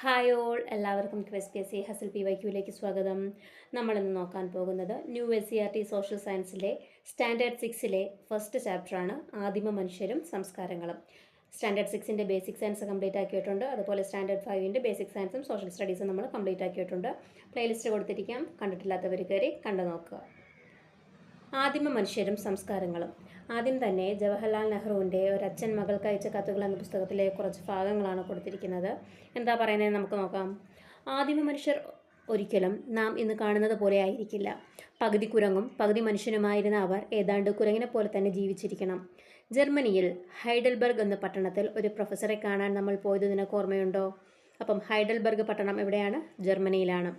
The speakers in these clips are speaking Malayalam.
ഹായ് ഓൾ, എല്ലാവർക്കും quiz P S C hustle P Y ക്യൂയിലേക്ക് സ്വാഗതം. നമ്മളിന്ന് നോക്കാൻ പോകുന്നത് ന്യൂ NCERT സോഷ്യൽ സയൻസിലെ സ്റ്റാൻഡേർഡ് 6-ലെ ഫസ്റ്റ് ചാപ്റ്ററാണ് ആദിമ മനുഷ്യരും സംസ്കാരങ്ങളും. സ്റ്റാൻഡേർഡ് 6-ൻ്റെ ബേസിക് സയൻസ് കംപ്ലീറ്റ് ആക്കിയിട്ടുണ്ട്. അതുപോലെ സ്റ്റാൻഡേർഡ് 5-ൻ്റെ ബേസിക് സയൻസും സോഷ്യൽ സ്റ്റഡീസും നമ്മൾ കംപ്ലീറ്റ് ആക്കിയിട്ടുണ്ട്. പ്ലേലിസ്റ്റ് കൊടുത്തിരിക്കാം, കണ്ടിട്ടില്ലാത്തവർ കയറി കണ്ടു നോക്കുക. ആദിമ മനുഷ്യരും സംസ്കാരങ്ങളും. ആദ്യം തന്നെ ജവഹർലാൽ നെഹ്റുവിൻ്റെ ഒരച്ഛൻ മകൾക്ക് അയച്ച കത്തുകൾ എന്ന പുസ്തകത്തിലെ കുറച്ച് ഭാഗങ്ങളാണ് കൊടുത്തിരിക്കുന്നത്. എന്താ പറയുന്നത് നമുക്ക് നോക്കാം. ആദിമ മനുഷ്യർ ഒരിക്കലും നാം ഇന്ന് കാണുന്നത് പോലെ ആയിരിക്കില്ല. പകുതി കുരങ്ങും പകുതി മനുഷ്യനുമായിരുന്ന അവർ ഏതാണ്ട് കുരങ്ങിനെ പോലെ തന്നെ ജീവിച്ചിരിക്കണം. ജർമ്മനിയിൽ ഹൈഡൽബർഗ് എന്ന പട്ടണത്തിൽ ഒരു പ്രൊഫസറെ കാണാൻ നമ്മൾ പോയത് നിനക്ക് ഓർമ്മയുണ്ടോ? അപ്പം ഹൈഡൽബർഗ് പട്ടണം എവിടെയാണ്? ജർമ്മനിയിലാണ്.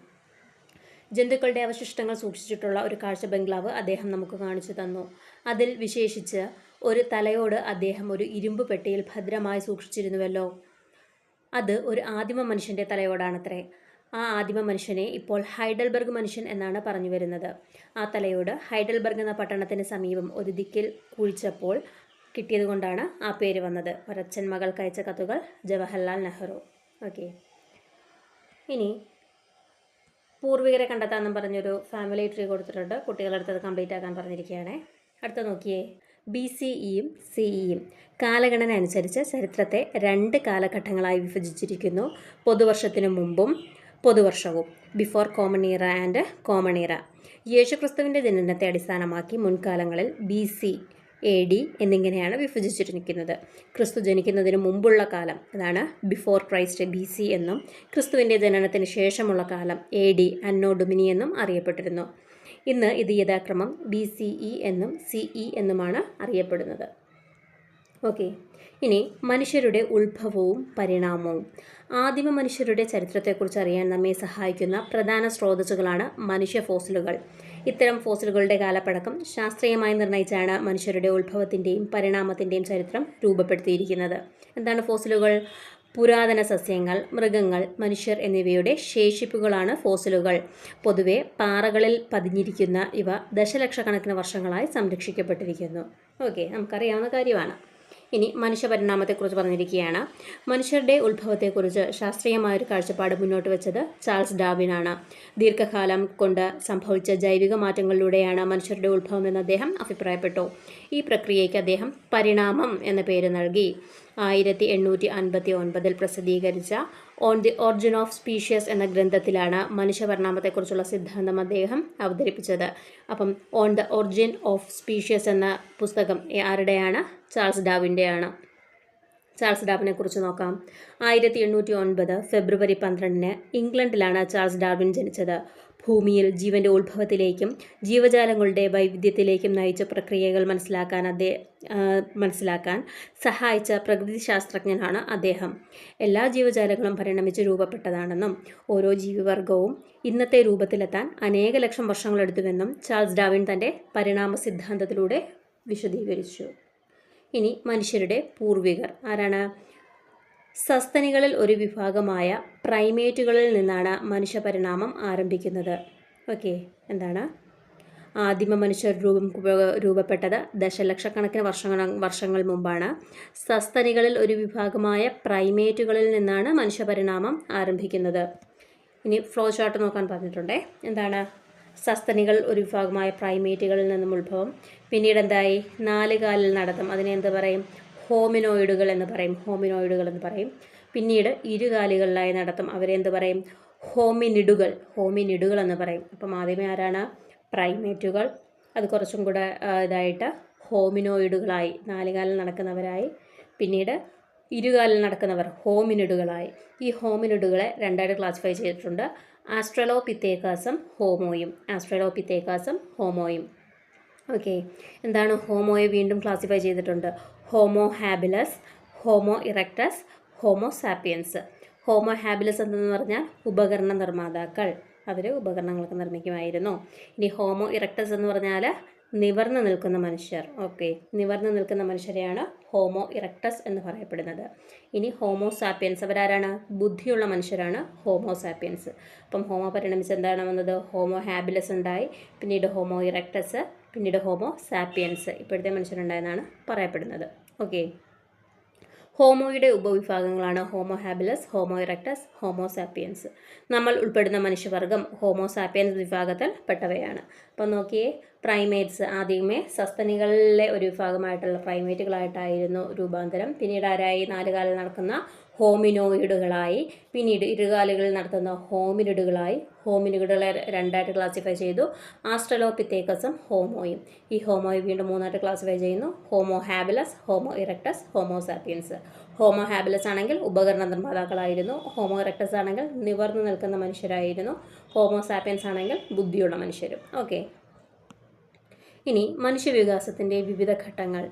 ജന്തുക്കളുടെ അവശിഷ്ടങ്ങൾ സൂക്ഷിച്ചിട്ടുള്ള ഒരു കാഴ്ച ബംഗ്ലാവ് അദ്ദേഹം നമുക്ക് കാണിച്ചു തന്നു. അതിൽ വിശേഷിച്ച് ഒരു തലയോട് അദ്ദേഹം ഒരു ഇരുമ്പ് പെട്ടിയിൽ ഭദ്രമായി സൂക്ഷിച്ചിരുന്നുവല്ലോ. അത് ഒരു ആദിമ മനുഷ്യൻ്റെ തലയോടാണത്രേ. ആ ആദിമ മനുഷ്യനെ ഇപ്പോൾ ഹൈഡൽബർഗ് മനുഷ്യൻ എന്നാണ് പറഞ്ഞു വരുന്നത്. ആ തലയോട് ഹൈഡൽബർഗ് എന്ന പട്ടണത്തിന് സമീപം ഒരു ദിക്കിൽ കുഴിച്ചപ്പോൾ കിട്ടിയതുകൊണ്ടാണ് ആ പേര് വന്നത്. ഒരച്ഛൻ മകൾക്ക് അയച്ച കത്തുകൾ, ജവഹർലാൽ നെഹ്റു. ഓക്കെ, ഇനി പൂർവികരെ കണ്ടെത്താമെന്നും പറഞ്ഞൊരു ഫാമിലി ട്രീ കൊടുത്തിട്ടുണ്ട്. കുട്ടികളെടുത്തത് കംപ്ലീറ്റ് ആക്കാൻ പറഞ്ഞിരിക്കുകയാണ്. അടുത്ത നോക്കിയേ, BCEയും CEയും കാലഗണന അനുസരിച്ച് ചരിത്രത്തെ 2 കാലഘട്ടങ്ങളായി വിഭജിച്ചിരിക്കുന്നു. പൊതുവർഷത്തിനു മുമ്പും പൊതുവർഷവും, before common era and common era. യേശുക്രിസ്തുവിൻ്റെ ജനനത്തെ അടിസ്ഥാനമാക്കി മുൻകാലങ്ങളിൽ BC, AD എന്നിങ്ങനെയാണ് വിഭജിച്ചിരിക്കുന്നത്. ക്രിസ്തു ജനിക്കുന്നതിന് മുമ്പുള്ള കാലം, അതാണ് ബിഫോർ ക്രൈസ്റ്റ് BC എന്നും, ക്രിസ്തുവിൻ്റെ ജനനത്തിന് ശേഷമുള്ള കാലം AD, അന്നോ ഡൊമിനി എന്നും അറിയപ്പെട്ടിരുന്നു. ഇന്ന് ഇത് യഥാക്രമം BCE എന്നും CE എന്നുമാണ് അറിയപ്പെടുന്നത്. ഓക്കെ, ഇനി മനുഷ്യരുടെ ഉത്ഭവവും പരിണാമവും. ആദിമ മനുഷ്യരുടെ ചരിത്രത്തെക്കുറിച്ച് അറിയാൻ നമ്മെ സഹായിക്കുന്ന പ്രധാന സ്രോതസ്സുകളാണ് മനുഷ്യ ഫോസിലുകൾ. ഇത്തരം ഫോസിലുകളുടെ കാലപ്പഴക്കം ശാസ്ത്രീയമായി നിർണ്ണയിച്ചാണ് മനുഷ്യരുടെ ഉത്ഭവത്തിൻ്റെയും പരിണാമത്തിൻ്റെയും ചരിത്രം രൂപപ്പെടുത്തിയിരിക്കുന്നത്. എന്താണ് ഫോസിലുകൾ? പുരാതന സസ്യങ്ങൾ, മൃഗങ്ങൾ, മനുഷ്യർ എന്നിവയുടെ ശേഷിപ്പുകളാണ് ഫോസിലുകൾ. പൊതുവെ പാറകളിൽ പതിഞ്ഞിരിക്കുന്ന ഇവ ദശലക്ഷക്കണക്കിന് വർഷങ്ങളായി സംരക്ഷിക്കപ്പെട്ടിരിക്കുന്നു. ഓക്കെ, നമുക്കറിയാവുന്ന കാര്യമാണ്. ഇനി മനുഷ്യപരിണാമത്തെക്കുറിച്ച് പറഞ്ഞിരിക്കുകയാണ്. മനുഷ്യരുടെ ഉത്ഭവത്തെക്കുറിച്ച് ശാസ്ത്രീയമായൊരു കാഴ്ചപ്പാട് മുന്നോട്ട് വെച്ചത് ചാൾസ് ഡാർവിനാണ്. ദീർഘകാലം കൊണ്ട് സംഭവിച്ച ജൈവിക മാറ്റങ്ങളിലൂടെയാണ് മനുഷ്യരുടെ ഉത്ഭവം എന്ന് അദ്ദേഹം അഭിപ്രായപ്പെട്ടു. ഈ പ്രക്രിയയ്ക്ക് അദ്ദേഹം പരിണാമം എന്ന പേര് നൽകി. 1859 പ്രസിദ്ധീകരിച്ച on the origin of species എന്ന ഗ്രന്ഥത്തിലാണ് മനുഷ്യപരിണാമത്തെക്കുറിച്ചുള്ള സിദ്ധാന്തം അദ്ദേഹം അവതരിപ്പിച്ചത്. അപ്പം on the origin of species എന്ന പുസ്തകം ആരുടെയാണ്? ചാൾസ് ഡാർവിൻ്റെയാണ്. ചാൾസ് ഡാർവിനെ കുറിച്ച് നോക്കാം. 1809 ഫെബ്രുവരി 12 ഇംഗ്ലണ്ടിലാണ് ചാൾസ് ഡാർവിൻ ജനിച്ചത്. ഭൂമിയിൽ ജീവൻ്റെ ഉത്ഭവത്തിലേക്കും ജീവജാലങ്ങളുടെ വൈവിധ്യത്തിലേക്കും നയിച്ച പ്രക്രിയകൾ മനസ്സിലാക്കാൻ സഹായിച്ച പ്രകൃതിശാസ്ത്രജ്ഞനാണ് അദ്ദേഹം. എല്ലാ ജീവജാലങ്ങളും പരിണമിച്ച് രൂപപ്പെട്ടതാണെന്നും ഓരോ ജീവിവർഗവും ഇന്നത്തെ രൂപത്തിലെത്താൻ അനേക ലക്ഷം വർഷങ്ങളെടുത്തുവെന്നും ചാൾസ് ഡാർവിൻ തൻ്റെ പരിണാമ സിദ്ധാന്തത്തിലൂടെ വിശദീകരിച്ചു. ഇനി മനുഷ്യരുടെ പൂർവികർ ആരാണ്? സസ്തനികളിൽ ഒരു വിഭാഗമായ പ്രൈമേറ്റുകളിൽ നിന്നാണ് മനുഷ്യപരിണാമം ആരംഭിക്കുന്നത്. ഓക്കെ, എന്താണ്? ആദിമ മനുഷ്യർ രൂപപ്പെട്ടത് ദശലക്ഷക്കണക്കിന് വർഷങ്ങൾ മുമ്പാണ്. സസ്തനികളിൽ ഒരു വിഭാഗമായ പ്രൈമേറ്റുകളിൽ നിന്നാണ് മനുഷ്യപരിണാമം ആരംഭിക്കുന്നത്. ഇനി ഫ്ലോ ചാർട്ട് നോക്കാൻ പറഞ്ഞിട്ടുണ്ടേ. എന്താണ്? സസ്തനികൾ ഒരു വിഭാഗമായ പ്രൈമേറ്റുകളിൽ നിന്നും ഉത്ഭവം. പിന്നീട് എന്തായി? 4 കാലിൽ നടത്തം, അതിനെ എന്ത് പറയും? ഹോമിനോയിഡുകൾ എന്ന് പറയും. പിന്നീട് ഇരുകാലികളിലായി നടത്തം, അവരെ എന്ത് പറയും? ഹോമിനിഡുകൾ എന്ന് പറയും. അപ്പം ആദ്യമേ ആരാണ്? പ്രൈമേറ്റുകൾ. അത് കുറച്ചും കൂടെ ഇതായിട്ട് ഹോമിനോയിഡുകളായി, 4 കാലിൽ നടക്കുന്നവരായി. പിന്നീട് ഇരുകാലിൽ നടക്കുന്നവർ ഹോമിനിഡുകളായി. ഈ ഹോമിനിഡുകളെ 2ആയിട്ട് ക്ലാസിഫൈ ചെയ്തിട്ടുണ്ട്: ആസ്ട്രലോപിത്തേക്കാസും ഹോമോയും. ഓക്കെ, എന്താണ് ഹോമോയെ വീണ്ടും ക്ലാസിഫൈ ചെയ്തിട്ടുണ്ട്: homo habilis, homo erectus, homo sapiens. Homo habilis എന്തെന്ന് പറഞ്ഞാൽ ഉപകരണ നിർമ്മാതാക്കൾ, അവർ ഉപകരണങ്ങളൊക്കെ നിർമ്മിക്കുമായിരുന്നു. ഇനി ഹോമോ ഇറക്ടസ് എന്ന് പറഞ്ഞാൽ നിവർന്നു നിൽക്കുന്ന മനുഷ്യർ. ഓക്കെ, നിവർന്നു നിൽക്കുന്ന മനുഷ്യരെയാണ് ഹോമോ ഇറക്ടസ് എന്ന് പറയപ്പെടുന്നത്. ഇനി ഹോമോ സാപ്പിയൻസ്, അവരാരാണ്? ബുദ്ധിയുള്ള മനുഷ്യരാണ് ഹോമോ സാപ്പിയൻസ്. അപ്പം ഹോമോ പരിണമിച്ച് എന്താണ് വന്നത്? ഹോമോ ഹാബിലസ് ഉണ്ടായി, പിന്നീട് ഹോമോ ഇറക്ടസ്, പിന്നീട് ഹോമോ സാപ്പിയൻസ്, ഇപ്പോഴത്തെ മനുഷ്യരുണ്ടായെന്നാണ് പറയപ്പെടുന്നത്. ഓക്കെ, ഹോമോയുടെ ഉപവിഭാഗങ്ങളാണ് homo habilis, homo erectus, homo sapiens. നമ്മൾ ഉൾപ്പെടുന്ന മനുഷ്യവർഗം ഹോമോ സാപ്പിയൻസ് വിഭാഗത്തിൽ പെട്ടവയാണ്. അപ്പം നോക്കിയേ, പ്രൈമേറ്റ്സ് ആദ്യമേ സസ്തനികളിലെ ഒരു വിഭാഗമായിട്ടുള്ള പ്രൈമേറ്റുകളായിട്ടായിരുന്നു രൂപാന്തരം. പിന്നീട് ആരായി? 4 കാലിൽ നടക്കുന്ന ഹോമിനോയിഡുകളായി. പിന്നീട് ഇരുകാലുകളിൽ നടത്തുന്ന ഹോമിനിഡുകളായി. ഹോമിനിഡുകളെ 2ആയിട്ട് ക്ലാസിഫൈ ചെയ്തു, ആസ്ട്രലോപിത്തേക്കസും ഹോമോയും. ഈ ഹോമോയെ വീണ്ടും 3ആയിട്ട് ക്ലാസിഫൈ ചെയ്യുന്നു, homo habilis, homo erectus, homo sapiens. Homo habilis ആണെങ്കിൽ ഉപകരണ നിർമ്മാതാക്കളായിരുന്നു. ഹോമോ ഇറക്ടസ് ആണെങ്കിൽ നിവർന്നു നിൽക്കുന്ന മനുഷ്യരായിരുന്നു. ഹോമോ സാപ്പിയൻസ് ആണെങ്കിൽ ബുദ്ധിയുള്ള മനുഷ്യരും. ഓക്കെ, ഇനി മനുഷ്യവികാസത്തിൻ്റെ വിവിധ ഘട്ടങ്ങൾ.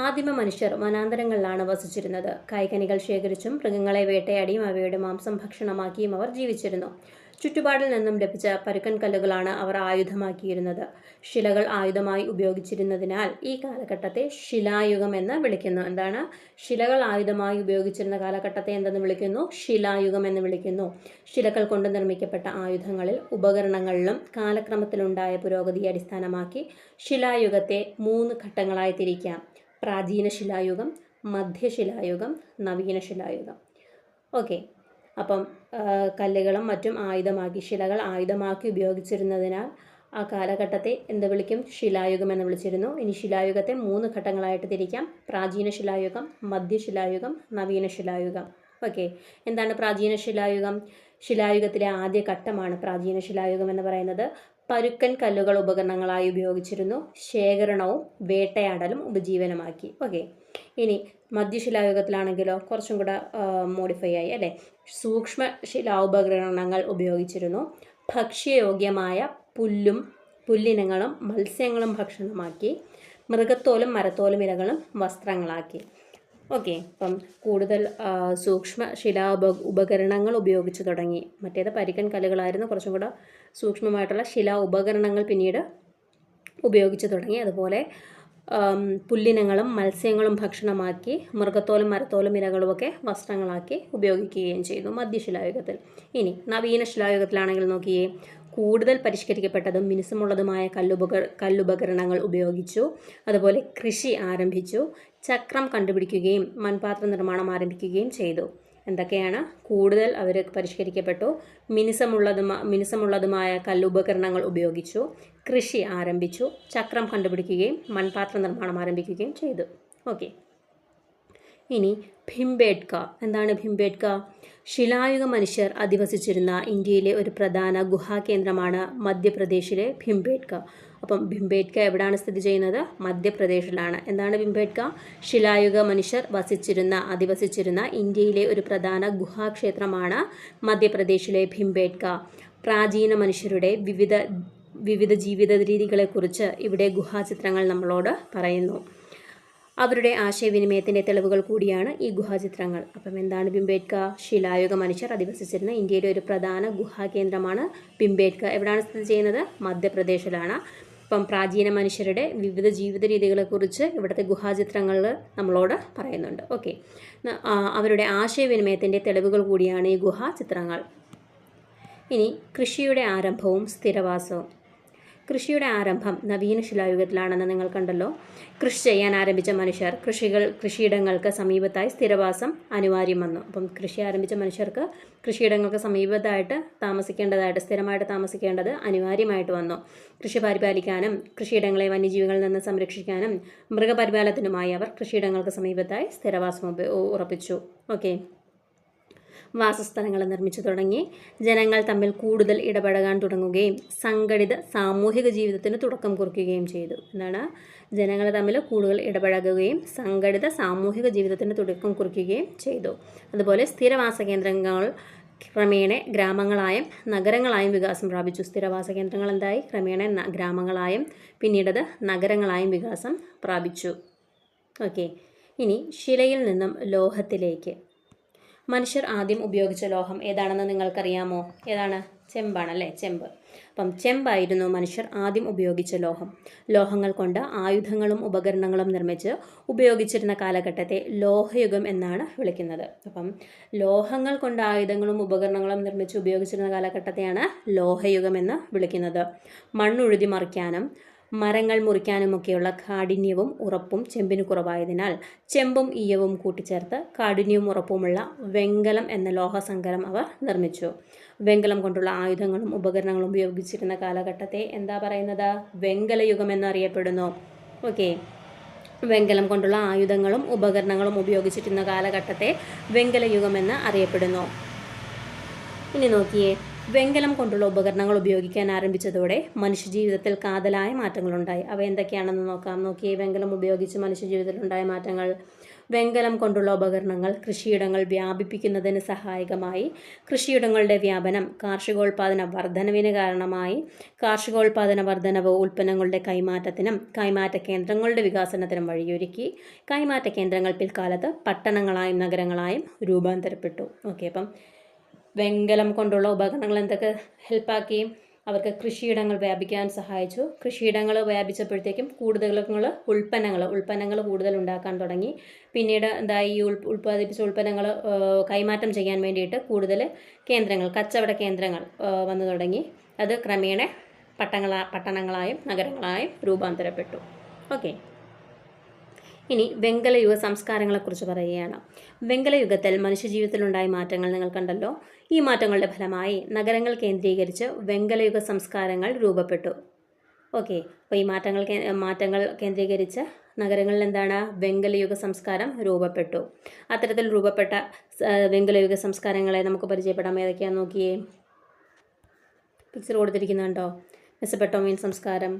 ആദിമ മനുഷ്യർ വനാന്തരങ്ങളിലാണ് വസിച്ചിരുന്നത്. കായ്കനികൾ ശേഖരിച്ചും മൃഗങ്ങളെ വേട്ടയാടിയും അവയുടെ മാംസം ഭക്ഷണമാക്കിയും അവർ ജീവിച്ചിരുന്നു. ചുറ്റുപാടിൽ നിന്നും ലഭിച്ച പരുക്കൻ കല്ലുകളാണ് അവർ ആയുധമാക്കിയിരുന്നത്. ശിലകൾ ആയുധമായി ഉപയോഗിച്ചിരുന്നതിനാൽ ഈ കാലഘട്ടത്തെ ശിലായുഗം എന്ന് വിളിക്കുന്നു. എന്താണ്? ശിലകൾ ആയുധമായി ഉപയോഗിച്ചിരുന്ന കാലഘട്ടത്തെ എന്തെന്ന് വിളിക്കുന്നു? ശിലായുഗം എന്ന് വിളിക്കുന്നു. ശിലകൾ കൊണ്ട് നിർമ്മിക്കപ്പെട്ട ആയുധങ്ങളിൽ ഉപകരണങ്ങളിലും കാലക്രമത്തിലുണ്ടായ പുരോഗതിയെ അടിസ്ഥാനമാക്കി ശിലായുഗത്തെ 3 ഘട്ടങ്ങളായി തിരിക്കാം. പ്രാചീന ശിലായുഗം, മധ്യശിലായുഗം, നവീന ശിലായുഗം. ഓക്കെ, അപ്പം കല്ലുകളും മറ്റും ആയുധമാക്കി, ശിലകൾ ആയുധമാക്കി ഉപയോഗിച്ചിരുന്നതിനാൽ ആ കാലഘട്ടത്തെ എന്ത് വിളിക്കും? ശിലായുഗം എന്ന് വിളിച്ചിരുന്നു. ഇനി ശിലായുഗത്തെ 3 ഘട്ടങ്ങളായിട്ട് തിരിക്കാം. പ്രാചീന ശിലായുഗം, മധ്യശിലായുഗം, നവീന ശിലായുഗം. ഓക്കെ, എന്താണ് പ്രാചീന ശിലായുഗം? ശിലായുഗത്തിലെ ആദ്യ ഘട്ടമാണ് പ്രാചീന ശിലായുഗം എന്ന് പറയുന്നത്. പരുക്കൻ കല്ലുകൾ ഉപകരണങ്ങളായി ഉപയോഗിച്ചിരുന്നു. ശേഖരണവും വേട്ടയാടലും ഉപജീവനമാക്കി. ഓക്കെ, ഇനി മധ്യശിലായുഗത്തിലാണെങ്കിലോ കുറച്ചും കൂടെ മോഡിഫൈ ആയി അല്ലേ. സൂക്ഷ്മ ശിലാഉപകരണങ്ങൾ ഉപയോഗിച്ചിരുന്നു. ഭക്ഷ്യയോഗ്യമായ പുല്ലിനങ്ങളും മത്സ്യങ്ങളും ഭക്ഷണമാക്കി. മൃഗത്തോലും മരത്തോലും ഇലകളും വസ്ത്രങ്ങളാക്കി. ഓക്കെ, അപ്പം കൂടുതൽ സൂക്ഷ്മ ഉപകരണങ്ങൾ ഉപയോഗിച്ച് തുടങ്ങി. മറ്റേത് പരിക്കൻ കല്ലുകളായിരുന്നു. കുറച്ചും കൂടെ സൂക്ഷ്മമായിട്ടുള്ള ഉപകരണങ്ങൾ പിന്നീട് ഉപയോഗിച്ച് തുടങ്ങി. അതുപോലെ പുല്ലിനങ്ങളും മത്സ്യങ്ങളും ഭക്ഷണമാക്കി. മൃഗത്തോലും മരത്തോലും ഇലകളുമൊക്കെ വസ്ത്രങ്ങളാക്കി ഉപയോഗിക്കുകയും ചെയ്തു മധ്യശിലായുഗത്തിൽ. ഇനി നവീന ശിലായുഗത്തിലാണെങ്കിൽ നോക്കിയേ, കൂടുതൽ പരിഷ്കരിക്കപ്പെട്ടതും മിനുസമുള്ളതുമായ കല്ലുപകരണങ്ങൾ ഉപയോഗിച്ചു. അതുപോലെ കൃഷി ആരംഭിച്ചു. ചക്രം കണ്ടുപിടിക്കുകയും മൺപാത്ര നിർമ്മാണം ആരംഭിക്കുകയും ചെയ്തു. എന്തൊക്കെയാണ്? കൂടുതൽ അവർ പരിഷ്കരിക്കപ്പെട്ടു, മിനുസമുള്ളതുമായ കല്ലുപകരണങ്ങൾ ഉപയോഗിച്ചു, കൃഷി ആരംഭിച്ചു, ചക്രം കണ്ടുപിടിക്കുകയും മൺപാത്ര നിർമ്മാണം ആരംഭിക്കുകയും ചെയ്തു. ഓക്കെ, ഇനി ഭിംബേട്ക. എന്താണ് ഭിംബേട്ക? ശിലായുഗ മനുഷ്യർ അധിവസിച്ചിരുന്ന ഇന്ത്യയിലെ ഒരു പ്രധാന ഗുഹാകേന്ദ്രമാണ് മധ്യപ്രദേശിലെ ഭിംബേട്ക. അപ്പം ഭിംബേട്ക എവിടെയാണ് സ്ഥിതി ചെയ്യുന്നത്? മധ്യപ്രദേശിലാണ്. എന്താണ് ഭിംബേട്ക? ശിലായുഗ മനുഷ്യർ അധിവസിച്ചിരുന്ന ഇന്ത്യയിലെ ഒരു പ്രധാന ഗുഹാക്ഷേത്രമാണ് മധ്യപ്രദേശിലെ ഭിംബേട്ക. പ്രാചീന മനുഷ്യരുടെ വിവിധ ജീവിത രീതികളെക്കുറിച്ച് ഇവിടെ ഗുഹാചിത്രങ്ങൾ നമ്മളോട് പറയുന്നു. അവരുടെ ആശയവിനിമയത്തിൻ്റെ തെളിവുകൾ കൂടിയാണ് ഈ ഗുഹാചിത്രങ്ങൾ. അപ്പം എന്താണ് ഭിംബേട്ക? ശിലായുഗ മനുഷ്യർ അധിവസിച്ചിരുന്ന ഇന്ത്യയിലെ ഒരു പ്രധാന ഗുഹാകേന്ദ്രമാണ് ഭിംബേട്ക. എവിടെയാണ് സ്ഥിതി ചെയ്യുന്നത്? മധ്യപ്രദേശിലാണ്. അപ്പം പ്രാചീന മനുഷ്യരുടെ വിവിധ ജീവിത രീതികളെക്കുറിച്ച് ഇവിടുത്തെ ഗുഹാചിത്രങ്ങൾ നമ്മളോട് പറയുന്നുണ്ട്. ഓക്കെ, അവരുടെ ആശയവിനിമയത്തിൻ്റെ തെളിവുകൾ കൂടിയാണ് ഈ ഗുഹാചിത്രങ്ങൾ. ഇനി കൃഷിയുടെ ആരംഭവും സ്ഥിരവാസവും. കൃഷിയുടെ ആരംഭം നവീന ശിലായുഗത്തിലാണെന്ന് നിങ്ങൾ കണ്ടല്ലോ. കൃഷി ചെയ്യാൻ ആരംഭിച്ച മനുഷ്യർ കൃഷിയിടങ്ങൾക്ക് സമീപത്തായി സ്ഥിരവാസം അനിവാര്യം വന്നു. അപ്പം കൃഷി ആരംഭിച്ച മനുഷ്യർക്ക് കൃഷിയിടങ്ങൾക്ക് സമീപത്തായിട്ട് സ്ഥിരമായിട്ട് താമസിക്കേണ്ടത് അനിവാര്യമായിട്ട് വന്നു. കൃഷി പരിപാലിക്കാനും കൃഷിയിടങ്ങളെ വന്യജീവികളിൽ നിന്ന് സംരക്ഷിക്കാനും മൃഗപരിപാലനത്തിനുമായി അവർ കൃഷിയിടങ്ങൾക്ക് സമീപത്തായി സ്ഥിരവാസം ഉറപ്പിച്ചു. ഓക്കെ, വാസസ്ഥലങ്ങൾ നിർമ്മിച്ചു തുടങ്ങി. ജനങ്ങൾ തമ്മിൽ കൂടുതൽ ഇടപഴകാൻ തുടങ്ങുകയും സംഘടിത സാമൂഹിക ജീവിതത്തിന് തുടക്കം കുറിക്കുകയും ചെയ്തു. എന്താണ്? ജനങ്ങൾ തമ്മിൽ കൂടുതൽ ഇടപഴകുകയും സംഘടിത സാമൂഹിക ജീവിതത്തിന് തുടക്കം കുറിക്കുകയും ചെയ്തു. അതുപോലെ സ്ഥിരവാസ കേന്ദ്രങ്ങൾ ക്രമേണ ഗ്രാമങ്ങളായും നഗരങ്ങളായും വികാസം പ്രാപിച്ചു. സ്ഥിരവാസ കേന്ദ്രങ്ങൾ എന്തായി? ക്രമേണ ഗ്രാമങ്ങളായും പിന്നീടത് നഗരങ്ങളായും വികാസം പ്രാപിച്ചു. ഓക്കെ, ഇനി ശിലയിൽ നിന്നും ലോഹത്തിലേക്ക്. മനുഷ്യർ ആദ്യം ഉപയോഗിച്ച ലോഹം ഏതാണെന്ന് നിങ്ങൾക്കറിയാമോ? ഏതാണ്? ചെമ്പാണല്ലേ, ചെമ്പ്. അപ്പം ചെമ്പായിരുന്നു മനുഷ്യർ ആദ്യം ഉപയോഗിച്ച ലോഹം. ലോഹങ്ങൾ കൊണ്ട് ആയുധങ്ങളും ഉപകരണങ്ങളും നിർമ്മിച്ച് ഉപയോഗിച്ചിരുന്ന കാലഘട്ടത്തെ ലോഹയുഗം എന്നാണ് വിളിക്കുന്നത്. അപ്പം ലോഹങ്ങൾ കൊണ്ട് ആയുധങ്ങളും ഉപകരണങ്ങളും നിർമ്മിച്ച് ഉപയോഗിച്ചിരുന്ന കാലഘട്ടത്തെയാണ് ലോഹയുഗം എന്ന് വിളിക്കുന്നത്. മണ്ണുഴുതി മറിക്കാനും മരങ്ങൾ മുറിക്കാനുമൊക്കെയുള്ള കാഠിന്യവും ഉറപ്പും ചെമ്പിന് കുറവായതിനാൽ ചെമ്പും ഈയവും കൂട്ടിച്ചേർത്ത് കാഠിന്യവും ഉറപ്പുമുള്ള വെങ്കലം എന്ന ലോഹസങ്കരം അവർ നിർമ്മിച്ചു. വെങ്കലം കൊണ്ടുള്ള ആയുധങ്ങളും ഉപകരണങ്ങളും ഉപയോഗിച്ചിരുന്ന കാലഘട്ടത്തെ എന്താ പറയുന്നത്? വെങ്കലയുഗം എന്നറിയപ്പെടുന്നു. ഓക്കെ, വെങ്കലം കൊണ്ടുള്ള ആയുധങ്ങളും ഉപകരണങ്ങളും ഉപയോഗിച്ചിരുന്ന കാലഘട്ടത്തെ വെങ്കലയുഗം എന്ന് അറിയപ്പെടുന്നു. ഇനി നോക്കിയേ, വെങ്കലം കൊണ്ടുള്ള ഉപകരണങ്ങൾ ഉപയോഗിക്കാൻ ആരംഭിച്ചതോടെ മനുഷ്യജീവിതത്തിൽ കാതലായ മാറ്റങ്ങളുണ്ടായി. അവ എന്തൊക്കെയാണെന്ന് നോക്കാം. നോക്കിയേ, വെങ്കലം ഉപയോഗിച്ച് മനുഷ്യജീവിതത്തിൽ ഉണ്ടായ മാറ്റങ്ങൾ. വെങ്കലം കൊണ്ടുള്ള ഉപകരണങ്ങൾ കൃഷിയിടങ്ങൾ വ്യാപിപ്പിക്കുന്നതിന് സഹായകമായി. കൃഷിയിടങ്ങളുടെ വ്യാപനം കാർഷികോൽപാദന വർധനവിന് കാരണമായി. കാർഷികോൽപാദന വർധനവ് ഉൽപ്പന്നങ്ങളുടെ കൈമാറ്റത്തിനും കൈമാറ്റ കേന്ദ്രങ്ങളുടെ വികാസനത്തിനും വഴിയൊരുക്കി. കൈമാറ്റ കേന്ദ്രങ്ങൾ പിൽക്കാലത്ത് പട്ടണങ്ങളായും നഗരങ്ങളായും രൂപാന്തരപ്പെട്ടു. ഓക്കെ, അപ്പം വെങ്കലം കൊണ്ടുള്ള ഉപകരണങ്ങൾ എന്തൊക്കെ ഹെൽപ്പാക്കി? അവർക്ക് കൃഷിയിടങ്ങൾ വ്യാപിക്കാൻ സഹായിച്ചു. കൃഷിയിടങ്ങൾ വ്യാപിച്ചപ്പോഴത്തേക്കും ഉൽപ്പന്നങ്ങൾ കൂടുതൽ ഉണ്ടാക്കാൻ തുടങ്ങി. പിന്നീട് എന്തായി? ഈ ഉൽപ്പാദിപ്പിച്ച ഉൽപ്പന്നങ്ങൾ കൈമാറ്റം ചെയ്യാൻ വേണ്ടിയിട്ട് കൂടുതൽ കേന്ദ്രങ്ങൾ, കച്ചവട കേന്ദ്രങ്ങൾ വന്നു തുടങ്ങി. അത് ക്രമേണ പട്ടണങ്ങളായും നഗരങ്ങളായും രൂപാന്തരപ്പെട്ടു. ഓക്കെ, ഇനി വെങ്കലയുഗ സംസ്കാരങ്ങളെക്കുറിച്ച് പറയുകയാണ്. വെങ്കലയുഗത്തിൽ മനുഷ്യജീവിതത്തിലുണ്ടായ മാറ്റങ്ങൾ നിങ്ങൾ കണ്ടല്ലോ. ഈ മാറ്റങ്ങളുടെ ഫലമായി നഗരങ്ങൾ കേന്ദ്രീകരിച്ച് വെങ്കലയുഗ സംസ്കാരങ്ങൾ രൂപപ്പെട്ടു. ഓക്കെ, അപ്പോൾ ഈ മാറ്റങ്ങൾ കേന്ദ്രീകരിച്ച് നഗരങ്ങളിൽ എന്താണ്? വെങ്കലയുഗ സംസ്കാരം രൂപപ്പെട്ടു. അത്തരത്തിൽ രൂപപ്പെട്ട വെങ്കലയുഗ സംസ്കാരങ്ങളെ നമുക്ക് പരിചയപ്പെടാം. ഏതൊക്കെയാണെന്ന് നോക്കിയേ, പിക്ചർ കൊടുത്തിരിക്കുന്നുണ്ടോ? മെസൊപ്പൊട്ടേമിയൻ സംസ്കാരം,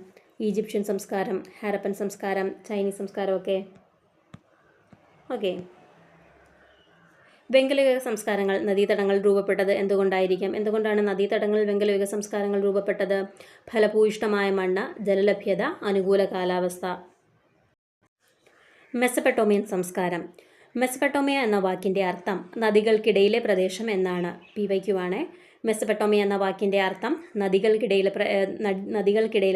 ഈജിപ്ഷ്യൻ സംസ്കാരം, ഹാരപ്പൻ സംസ്കാരം, ചൈനീസ് സംസ്കാരം. ഓക്കെ, വെങ്കലയുഗ സംസ്കാരങ്ങൾ നദീതടങ്ങൾ രൂപപ്പെട്ടത് എന്തുകൊണ്ടായിരിക്കും? എന്തുകൊണ്ടാണ് നദീതടങ്ങളിൽ വെങ്കലയുഗ സംസ്കാരങ്ങൾ രൂപപ്പെട്ടത്? ഫലഭൂയിഷ്ഠമായ മണ്ണ്, ജലലഭ്യത, അനുകൂല കാലാവസ്ഥ. മെസൊപ്പൊട്ടേമിയൻ സംസ്കാരം. മെസൊപ്പൊട്ടേമിയ എന്ന വാക്കിൻ്റെ അർത്ഥം നദികൾക്കിടയിലെ പ്രദേശം എന്നാണ്. PYQ. മെസൊപ്പൊട്ടേമിയ എന്ന വാക്കിൻ്റെ അർത്ഥം നദികൾക്കിടയിലെ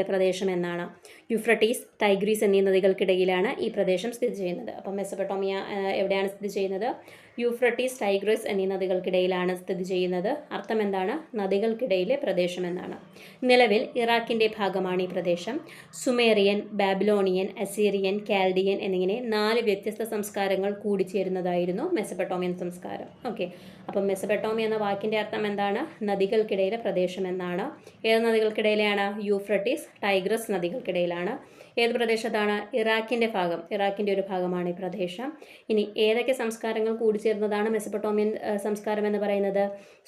പ്രദേശം എന്നാണ്. യൂഫ്രട്ടീസ്, ടൈഗ്രീസ് എന്നീ നദികൾക്കിടയിലാണ് ഈ പ്രദേശം സ്ഥിതി ചെയ്യുന്നത്. അപ്പം മെസൊപ്പൊട്ടേമിയ എവിടെയാണ് സ്ഥിതി ചെയ്യുന്നത്? യൂഫ്രട്ടീസ്, ടൈഗ്രീസ് എന്നീ നദികൾക്കിടയിലാണ് സ്ഥിതി ചെയ്യുന്നത്. അർത്ഥം എന്താണ്? നദികൾക്കിടയിലെ പ്രദേശം എന്നാണ്. നിലവിൽ ഇറാഖിൻ്റെ ഭാഗമാണ് ഈ പ്രദേശം. സുമേറിയൻ, ബാബിലോണിയൻ, അസീറിയൻ, കാൽഡിയൻ എന്നിങ്ങനെ 4 വ്യത്യസ്ത സംസ്കാരങ്ങൾ കൂടിച്ചേരുന്നതായിരുന്നു മെസൊപ്പൊട്ടേമിയൻ സംസ്കാരം. ഓക്കെ, അപ്പം മെസൊപ്പൊട്ടേമിയ എന്ന വാക്കിൻ്റെ അർത്ഥം എന്താണ്? നദികൾക്കിടയിലെ പ്രദേശം എന്നാണ്. ഏത് നദികൾക്കിടയിലാണ്? Euphrates, Tigris നദികൾക്കിടയിലാണ്. ഏത് പ്രദേശത്താണ്? ഇറാഖിൻ്റെ ഒരു ഭാഗമാണ് ഈ പ്രദേശം. ഇനി ഏതൊക്കെ സംസ്കാരങ്ങൾ കൂടിച്ചേർന്നതാണ് മെസൊപ്പൊട്ടേമിയൻ സംസ്കാരം എന്ന് പറയുന്നത്?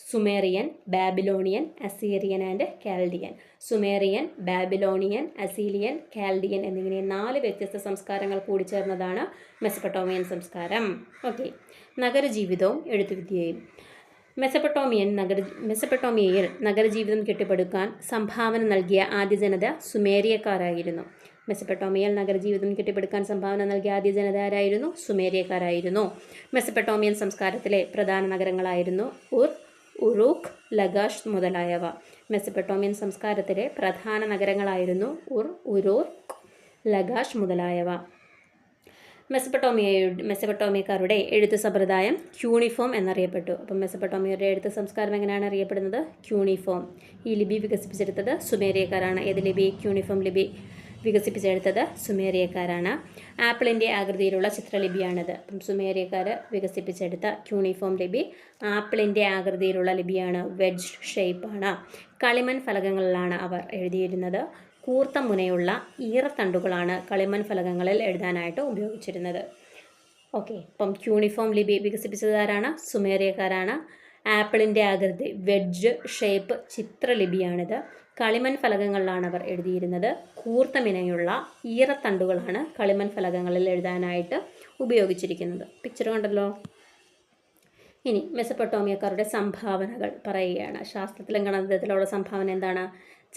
Sumerian, Babylonian, Assyrian and Chaldean. Sumerian, Babylonian, Assyrian, Chaldean എന്നിങ്ങനെ 4 വ്യത്യസ്ത സംസ്കാരങ്ങൾ കൂടിച്ചേർന്നതാണ് മെസൊപ്പൊട്ടേമിയൻ സംസ്കാരം. ഓക്കെ, നഗരജീവിതവും എഴുത്തുവിദ്യയും. മെസൊപ്പൊട്ടേമിയയിൽ നഗരജീവിതം കെട്ടിപ്പടുക്കാൻ സംഭാവന നൽകിയ ആദ്യ ജനത സുമേരിയക്കാരായിരുന്നു. മെസൊപ്പൊട്ടേമിയയിൽ നഗരജീവിതം കെട്ടിപ്പടുക്കാൻ സംഭാവന നൽകിയ ആദ്യ ജനത ആരായിരുന്നു? സുമേരിയക്കാരായിരുന്നു. മെസൊപ്പൊട്ടേമിയൻ സംസ്കാരത്തിലെ പ്രധാന നഗരങ്ങളായിരുന്നു ഉറൂഖ്, ലഗാഷ് മുതലായവ. മെസൊപ്പൊട്ടേമിയൻ സംസ്കാരത്തിലെ പ്രധാന നഗരങ്ങളായിരുന്നു ഉറൂഖ്, ലഗാഷ് മുതലായവ. മെസൊപ്പൊട്ടേമിയക്കാരുടെ എഴുത്ത് സമ്പ്രദായം ക്യൂണിഫോം എന്നറിയപ്പെട്ടു. അപ്പം മെസൊപ്പൊട്ടേമിയയുടെ എഴുത്ത് സംസ്കാരം എങ്ങനെയാണ് അറിയപ്പെടുന്നത്? ക്യൂണിഫോം. ഈ ലിപി വികസിപ്പിച്ചെടുത്തത് സുമേരിയക്കാരാണ്. ഏത് ലിപി? ക്യൂണിഫോം ലിപി വികസിപ്പിച്ചെടുത്തത് സുമേരിയക്കാരാണ്. ആപ്പിളിൻ്റെ ആകൃതിയിലുള്ള ചിത്രലിപിയാണിത്. അപ്പം സുമേരിയക്കാർ വികസിപ്പിച്ചെടുത്ത ക്യൂണിഫോം ലിപി ആപ്പിളിൻ്റെ ആകൃതിയിലുള്ള ലിപിയാണ്. വെഡ്ജ് ഷേപ്പാണ്. കളിമൺ ഫലകങ്ങളിലാണ് അവർ എഴുതിയിരുന്നത്. കൂർത്ത മുനയുള്ള ഈറത്തണ്ടുകളാണ് കളിമൺ ഫലകങ്ങളിൽ എഴുതാനായിട്ട് ഉപയോഗിച്ചിരുന്നത്. ഓക്കെ, അപ്പം ക്യൂണിഫോം ലിപി വികസിപ്പിച്ചത് ആരാണ്? സുമേരിയക്കാരാണ്. ആപ്പിളിൻ്റെ ആകൃതി വെഡ്ജ് ഷേപ്പ് ചിത്രലിപിയാണിത്. കളിമൺ ഫലകങ്ങളിലാണ് അവർ എഴുതിയിരുന്നത്. കൂർത്ത മുനയുള്ള ഈറത്തണ്ടുകളാണ് കളിമൺ ഫലകങ്ങളിൽ എഴുതാനായിട്ട് ഉപയോഗിച്ചിരിക്കുന്നത്. പിക്ചർ കണ്ടല്ലോ. ഇനി മെസൊപ്പൊട്ടേമിയക്കാരുടെ സംഭാവനകൾ പറയുകയാണ്. ശാസ്ത്രത്തിലും ഗണിതത്തിലുള്ള സംഭാവന എന്താണ്?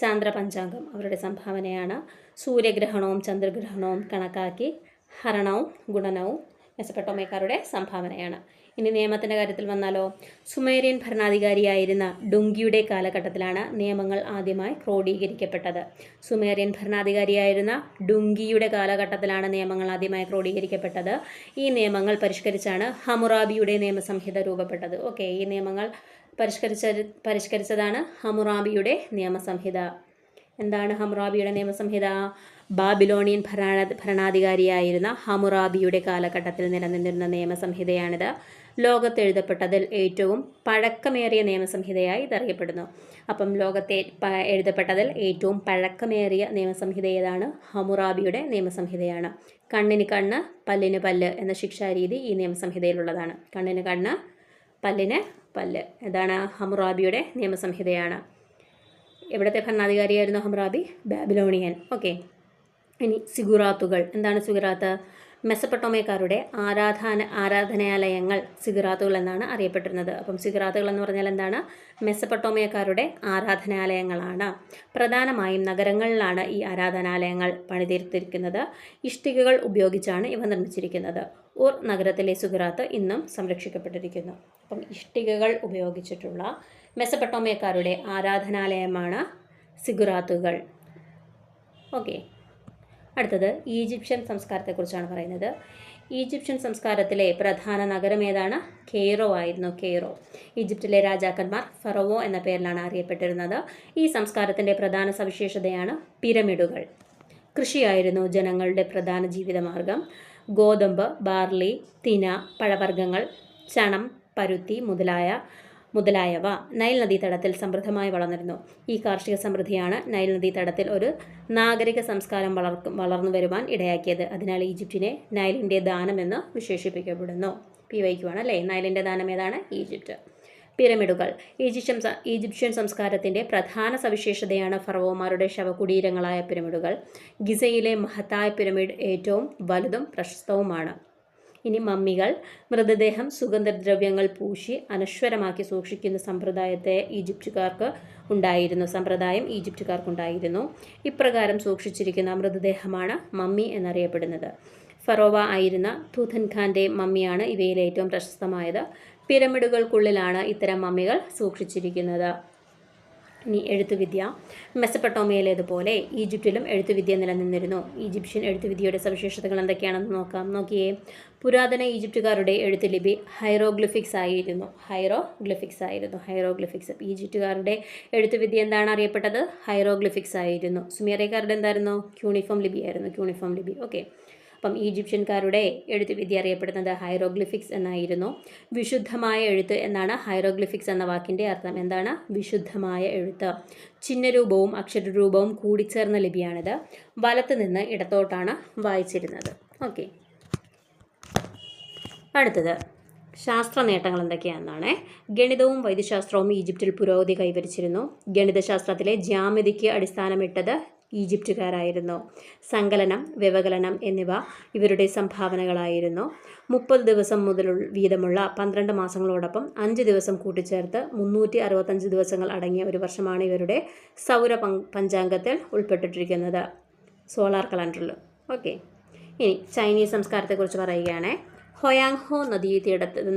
ചാന്ദ്രപഞ്ചാംഗം അവരുടെ സംഭാവനയാണ്. സൂര്യഗ്രഹണവും ചന്ദ്രഗ്രഹണവും കണക്കാക്കി ഹരണവും ഗുണനവും മെസൊപ്പൊട്ടേമിയക്കാരുടെ സംഭാവനയാണ്. ഇനി നിയമത്തിൻ്റെ കാര്യത്തിൽ വന്നാലോ, സുമേറിയൻ ഭരണാധികാരിയായിരുന്ന ഡുങ്കിയുടെ കാലഘട്ടത്തിലാണ് നിയമങ്ങൾ ആദ്യമായി ക്രോഡീകരിക്കപ്പെട്ടത്. സുമേറിയൻ ഭരണാധികാരിയായിരുന്ന ഡുങ്കിയുടെ കാലഘട്ടത്തിലാണ് നിയമങ്ങൾ ആദ്യമായി ക്രോഡീകരിക്കപ്പെട്ടത്. ഈ നിയമങ്ങൾ പരിഷ്കരിച്ചാണ് ഹമ്മുറാബിയുടെ നിയമസംഹിത രൂപപ്പെട്ടത്. ഓക്കെ, ഈ നിയമങ്ങൾ പരിഷ്കരിച്ചതാണ് ഹമ്മുറാബിയുടെ നിയമസംഹിത. എന്താണ് ഹമ്മുറാബിയുടെ നിയമസംഹിത? ബാബിലോണിയൻ ഭരണാധികാരിയായിരുന്ന ഹമുറാബിയുടെ കാലഘട്ടത്തിൽ നിലനിന്നിരുന്ന നിയമസംഹിതയാണിത്. ലോകത്ത് എഴുതപ്പെട്ടതിൽ ഏറ്റവും പഴക്കമേറിയ നിയമസംഹിതയായി ഇതറിയപ്പെടുന്നു. അപ്പം ലോകത്തെ എഴുതപ്പെട്ടതിൽ ഏറ്റവും പഴക്കമേറിയ നിയമസംഹിത ഏതാണ്? ഹമുറാബിയുടെ നിയമസംഹിതയാണ്. കണ്ണിന് കണ്ണ്, പല്ലിന് പല്ല് എന്ന ശിക്ഷാരീതി ഈ നിയമസംഹിതയിലുള്ളതാണ്. കണ്ണിന് കണ്ണ്, പല്ലിന് പല്ല്. ഇതാണ് ഹമുറാബിയുടെ നിയമസംഹിതയാണ്. എവിടുത്തെ ഭരണാധികാരിയായിരുന്നു ഹമുറാബി? ബാബിലോണിയൻ. ഓക്കെ. ഇനി സിഗുറാത്തുകൾ. എന്താണ് സിഗുറാത്ത്? മെസപ്പൊട്ടോമിയക്കാരുടെ ആരാധനാലയങ്ങൾ സിഗുറാത്തുകൾ എന്നാണ് അറിയപ്പെട്ടിരുന്നത്. അപ്പം സിഗുറാത്തുകൾ എന്ന് പറഞ്ഞാൽ എന്താണ്? മെസപ്പൊട്ടോമിയക്കാരുടെ ആരാധനാലയങ്ങളാണ്. പ്രധാനമായും നഗരങ്ങളിലാണ് ഈ ആരാധനാലയങ്ങൾ പണിതീർത്തിരിക്കുന്നത്. ഇഷ്ടികകൾ ഉപയോഗിച്ചാണ് ഇവ നിർമ്മിച്ചിരിക്കുന്നത്. ഊർ നഗരത്തിലെ സിഗുറാത്ത് ഇന്നും സംരക്ഷിക്കപ്പെട്ടിരിക്കുന്നു. അപ്പം ഇഷ്ടികകൾ ഉപയോഗിച്ചിട്ടുള്ള മെസപ്പൊട്ടോമിയക്കാരുടെ ആരാധനാലയമാണ് സിഗുറാത്തുകൾ. ഓക്കെ. അടുത്തത് ഈജിപ്ഷ്യൻ സംസ്കാരത്തെക്കുറിച്ചാണ് പറയുന്നത്. ഈജിപ്ഷ്യൻ സംസ്കാരത്തിലെ പ്രധാന നഗരം ഏതാണ്? കെയ്റോ ആയിരുന്നു. കെയ്റോ. ഈജിപ്തിലെ രാജാക്കന്മാർ ഫറവോ എന്ന പേരിലാണ് അറിയപ്പെട്ടിരുന്നത്. ഈ സംസ്കാരത്തിൻ്റെ പ്രധാന സവിശേഷതയാണ് പിരമിഡുകൾ. കൃഷിയായിരുന്നു ജനങ്ങളുടെ പ്രധാന ജീവിതമാർഗം. ഗോതമ്പ്, ബാർലി, തിന, പഴവർഗ്ഗങ്ങൾ, ചണം, പരുത്തി മുതലായവ നൈൽ നദീതടത്തിൽ സമൃദ്ധമായി വളർന്നിരുന്നു. ഈ കാർഷിക സമൃദ്ധിയാണ് നൈൽ നദീതടത്തിൽ ഒരു നാഗരിക സംസ്കാരം വളർന്നു വരുവാൻ ഇടയാക്കിയത്. അതിനാൽ ഈജിപ്തിനെ നൈലിൻ്റെ ദാനം എന്ന് വിശേഷിപ്പിക്കപ്പെടുന്നു. PYQ അല്ലേ? നൈലിൻ്റെ ദാനം ഏതാണ്? ഈജിപ്റ്റ്. പിരമിഡുകൾ. ഈജിപ്ഷ്യൻ സംസ്കാരത്തിൻ്റെ പ്രധാന സവിശേഷതയാണ് ഫറവോമാരുടെ ശവകുടീരങ്ങളായ പിരമിഡുകൾ. ഗിസയിലെ മഹത്തായ പിരമിഡ് ഏറ്റവും വലുതും പ്രശസ്തവുമാണ്. ഇനി മമ്മികൾ. മൃതദേഹം സുഗന്ധദ്രവ്യങ്ങൾ പൂശി അനശ്വരമാക്കി സൂക്ഷിക്കുന്ന സമ്പ്രദായം ഈജിപ്തുകാർക്കുണ്ടായിരുന്നു. ഇപ്രകാരം സൂക്ഷിച്ചിരിക്കുന്ന മൃതദേഹമാണ് മമ്മി എന്നറിയപ്പെടുന്നത്. ഫറോവ ആയിരുന്ന തൂത്തൻഖാൻ്റെ മമ്മിയാണ് ഇവയിൽ ഏറ്റവും പ്രശസ്തമായത്. പിരമിഡുകൾക്കുള്ളിലാണ് ഇത്തരം മമ്മികൾ സൂക്ഷിച്ചിരിക്കുന്നത്. ഇനി എഴുത്തുവിദ്യ. മെസപ്പൊട്ടോമിയയിലേതുപോലെ ഈജിപ്തിലും എഴുത്തുവിദ്യ നിലനിന്നിരുന്നു. ഈജിപ്ഷ്യൻ എഴുത്തുവിദ്യയുടെ സവിശേഷതകൾ എന്തൊക്കെയാണെന്ന് നോക്കാം. നോക്കിയേ. പുരാതന ഈജിപ്തുകാരുടെ എഴുത്തുലിപി ഹൈറോഗ്ലിഫിക്സ് ആയിരുന്നു. ഹൈറോഗ്ലിഫിക്സ്. ഈജിപ്തുകാരുടെ എഴുത്തുവിദ്യ എന്താണ് അറിയപ്പെട്ടത്? ഹൈറോഗ്ലിഫിക്സ് ആയിരുന്നു. സുമേറിയക്കാരുടെ എന്തായിരുന്നു? ക്യൂണിഫോം ലിപി ആയിരുന്നു. ക്യൂണിഫോം ലിപി. ഓക്കെ. അപ്പം ഈജിപ്ഷ്യൻകാരുടെ എഴുത്തുവിദ്യ അറിയപ്പെടുന്നത് ഹൈറോഗ്ലിഫിക്സ് എന്നായിരുന്നു. വിശുദ്ധമായ എഴുത്ത് എന്നാണ് ഹൈറോഗ്ലിഫിക്സ് എന്ന വാക്കിൻ്റെ അർത്ഥം. എന്താണ് വിശുദ്ധമായ എഴുത്ത്? ചിഹ്നരൂപവും അക്ഷരരൂപവും കൂടിച്ചേർന്ന ലിപിയാണിത്. വലത്ത് നിന്ന് ഇടത്തോട്ടാണ് വായിച്ചിരുന്നത്. ഓക്കെ. അടുത്തത് ശാസ്ത്ര നേട്ടങ്ങൾ എന്തൊക്കെയാണെന്നാണ്. ഗണിതവും വൈദ്യശാസ്ത്രവും ഈജിപ്തിൽ പുരോഗതി കൈവരിച്ചിരുന്നു. ഗണിതശാസ്ത്രത്തിലെ ജ്യാമിതിക്ക് അടിസ്ഥാനമിട്ടത് ഈജിപ്തുകാരായിരുന്നു. സങ്കലനം, വ്യവകലനം എന്നിവ ഇവരുടെ സംഭാവനകളായിരുന്നു. 30 ദിവസം വീതമുള്ള 12 മാസങ്ങളോടൊപ്പം 5 ദിവസം കൂട്ടിച്ചേർത്ത് 365 ദിവസങ്ങൾ അടങ്ങിയ ഒരു വർഷമാണ് ഇവരുടെ സൗര പഞ്ചാംഗത്തിൽ ഉൾപ്പെട്ടിരിക്കുന്നത്, സോളാർ കലണ്ടറിൽ. ഓക്കെ. ഇനി ചൈനീസ് സംസ്കാരത്തെക്കുറിച്ച് പറയുകയാണ്. ഹൊയാങ്ഹോ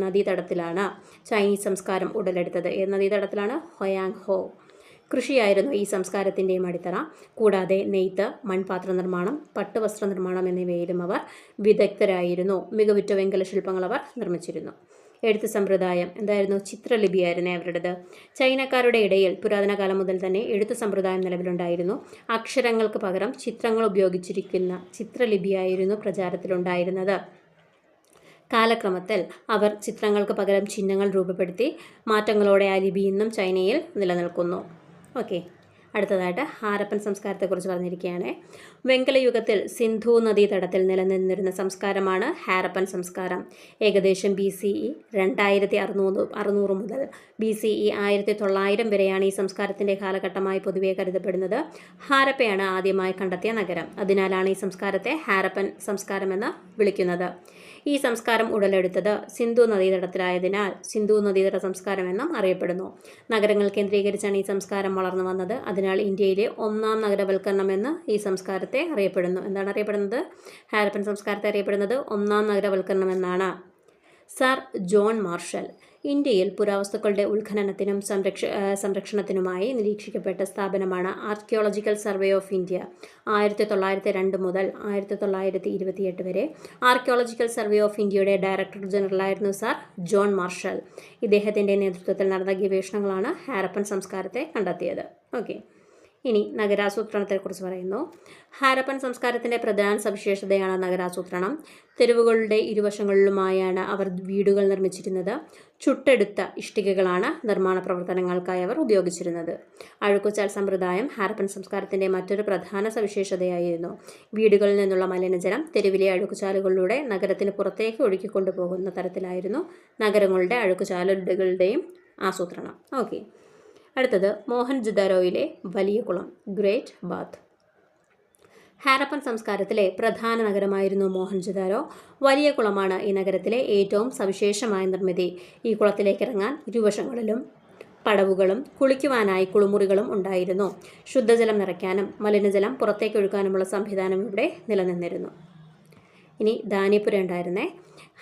നദീതടത്തിലാണ് ചൈനീസ് സംസ്കാരം ഉടലെടുത്തത്. ഏത് നദീതടത്തിലാണ്? ഹൊയാങ്ഹോ. കൃഷിയായിരുന്നു ഈ സംസ്കാരത്തിൻ്റെയും അടിത്തറ. കൂടാതെ നെയ്ത്ത്, മൺപാത്ര നിർമ്മാണം, പട്ടുവസ്ത്ര നിർമ്മാണം എന്നിവയിലും അവർ വിദഗ്ധരായിരുന്നു. മികവുറ്റ വെങ്കല ശില്പങ്ങൾ അവർ നിർമ്മിച്ചിരുന്നു. എഴുത്ത് സമ്പ്രദായം എന്തായിരുന്നു? ചിത്രലിപിയായിരുന്നു അവരുടേത്. ചൈനക്കാരുടെ ഇടയിൽ പുരാതന കാലം മുതൽ തന്നെ എഴുത്ത് സമ്പ്രദായം നിലവിലുണ്ടായിരുന്നു. അക്ഷരങ്ങൾക്ക് പകരം ചിത്രങ്ങൾ ഉപയോഗിച്ചിരിക്കുന്ന ചിത്രലിപിയായിരുന്നു പ്രചാരത്തിലുണ്ടായിരുന്നത്. കാലക്രമത്തിൽ അവർ ചിത്രങ്ങൾക്ക് പകരം ചിഹ്നങ്ങൾ രൂപപ്പെടുത്തി. മാറ്റങ്ങളോടെ ആ ലിപി ഇന്നും ചൈനയിൽ നിലനിൽക്കുന്നു. ഓക്കെ. അടുത്തതായിട്ട് ഹാരപ്പൻ സംസ്കാരത്തെക്കുറിച്ച് പറഞ്ഞിരിക്കുകയാണ്. വെങ്കലയുഗത്തിൽ സിന്ധു നദീതടത്തിൽ നിലനിന്നിരുന്ന സംസ്കാരമാണ് ഹാരപ്പൻ സംസ്കാരം. ഏകദേശം BCE 2600 മുതൽ BCE 1900 വരെയാണ് ഈ സംസ്കാരത്തിൻ്റെ കാലഘട്ടമായി പൊതുവെ കരുതപ്പെടുന്നത്. ഹാരപ്പയാണ് ആദ്യമായി കണ്ടെത്തിയ നഗരം. അതിനാലാണ് ഈ സംസ്കാരത്തെ ഹാരപ്പൻ സംസ്കാരമെന്ന് വിളിക്കുന്നത്. ഈ സംസ്കാരം ഉടലെടുത്തത് സിന്ധു നദീതടത്തിലായതിനാൽ സിന്ധു നദീതട സംസ്കാരം എന്നും അറിയപ്പെടുന്നു. നഗരങ്ങൾ കേന്ദ്രീകരിച്ചാണ് ഈ സംസ്കാരം വളർന്നു വന്നത്. അതിനാൽ ഇന്ത്യയിലെ ഒന്നാം നഗരവൽക്കരണം എന്ന് ഈ സംസ്കാരത്തെ അറിയപ്പെടുന്നു. എന്താണ് അറിയപ്പെടുന്നത്? ഹാരപ്പൻ സംസ്കാരത്തെ അറിയപ്പെടുന്നത് ഒന്നാം നഗരവൽക്കരണം എന്നാണ്. സർ ജോൺ മാർഷൽ ഇന്ത്യയിൽ പുരാവസ്തുക്കളുടെ ഉത്ഖനനത്തിനും സംരക്ഷണത്തിനുമായി നിരീക്ഷിക്കപ്പെട്ട സ്ഥാപനമാണ് ആർക്കിയോളജിക്കൽ സർവേ ഓഫ് ഇന്ത്യ. 1902 മുതൽ 1928 വരെ ആർക്കിയോളജിക്കൽ സർവേ ഓഫ് ഇന്ത്യയുടെ ഡയറക്ടർ ജനറലായിരുന്നു സർ ജോൺ മാർഷൽ. ഇദ്ദേഹത്തിൻ്റെ നേതൃത്വത്തിൽ നടന്ന ഗവേഷണങ്ങളാണ് ഹാരപ്പൻ സംസ്കാരത്തെ കണ്ടെത്തിയത്. ഓക്കെ. ഇനി നഗരാസൂത്രണത്തെക്കുറിച്ച് പറയുന്നു. ഹാരപ്പൻ സംസ്കാരത്തിൻ്റെ പ്രധാന സവിശേഷതയാണ് നഗരാസൂത്രണം. തെരുവുകളുടെ ഇരുവശങ്ങളിലുമായാണ് അവർ വീടുകൾ നിർമ്മിച്ചിരുന്നത്. ചുട്ടെടുത്ത ഇഷ്ടികകളാണ് നിർമ്മാണ പ്രവർത്തനങ്ങൾക്കായി അവർ ഉപയോഗിച്ചിരുന്നത്. അഴുക്കുചാൽ സമ്പ്രദായം ഹാരപ്പൻ സംസ്കാരത്തിൻ്റെ മറ്റൊരു പ്രധാന സവിശേഷതയായിരുന്നു. വീടുകളിൽ നിന്നുള്ള മലിനജലം തെരുവിലെ അഴുക്കുചാലുകളിലൂടെ നഗരത്തിന് പുറത്തേക്ക് ഒഴുക്കിക്കൊണ്ടുപോകുന്ന തരത്തിലായിരുന്നു നഗരങ്ങളുടെ അഴുക്കുചാലുകളുടെയും ആസൂത്രണം. ഓക്കെ, അടുത്തത് മോഹൻജൊദാരോയിലെ വലിയ കുളം, ഗ്രേറ്റ് ബാത്ത്. ഹാരപ്പൻ സംസ്കാരത്തിലെ പ്രധാന നഗരമായിരുന്നു മോഹൻജൊദാരോ. വലിയ കുളമാണ് ഈ നഗരത്തിലെ ഏറ്റവും സവിശേഷമായ നിർമ്മിതി. ഈ കുളത്തിലേക്ക് ഇറങ്ങാൻ ഇരുവശങ്ങളിലും പടവുകളും കുളിക്കുവാനായി കുളിമുറികളും ഉണ്ടായിരുന്നു. ശുദ്ധജലം നിറയ്ക്കാനും മലിനജലം പുറത്തേക്ക് ഒഴുക്കാനുമുള്ള സംവിധാനം ഇവിടെ നിലനിന്നിരുന്നു. ഇനി ധാന്യപ്പുര ഉണ്ടായിരുന്നേ.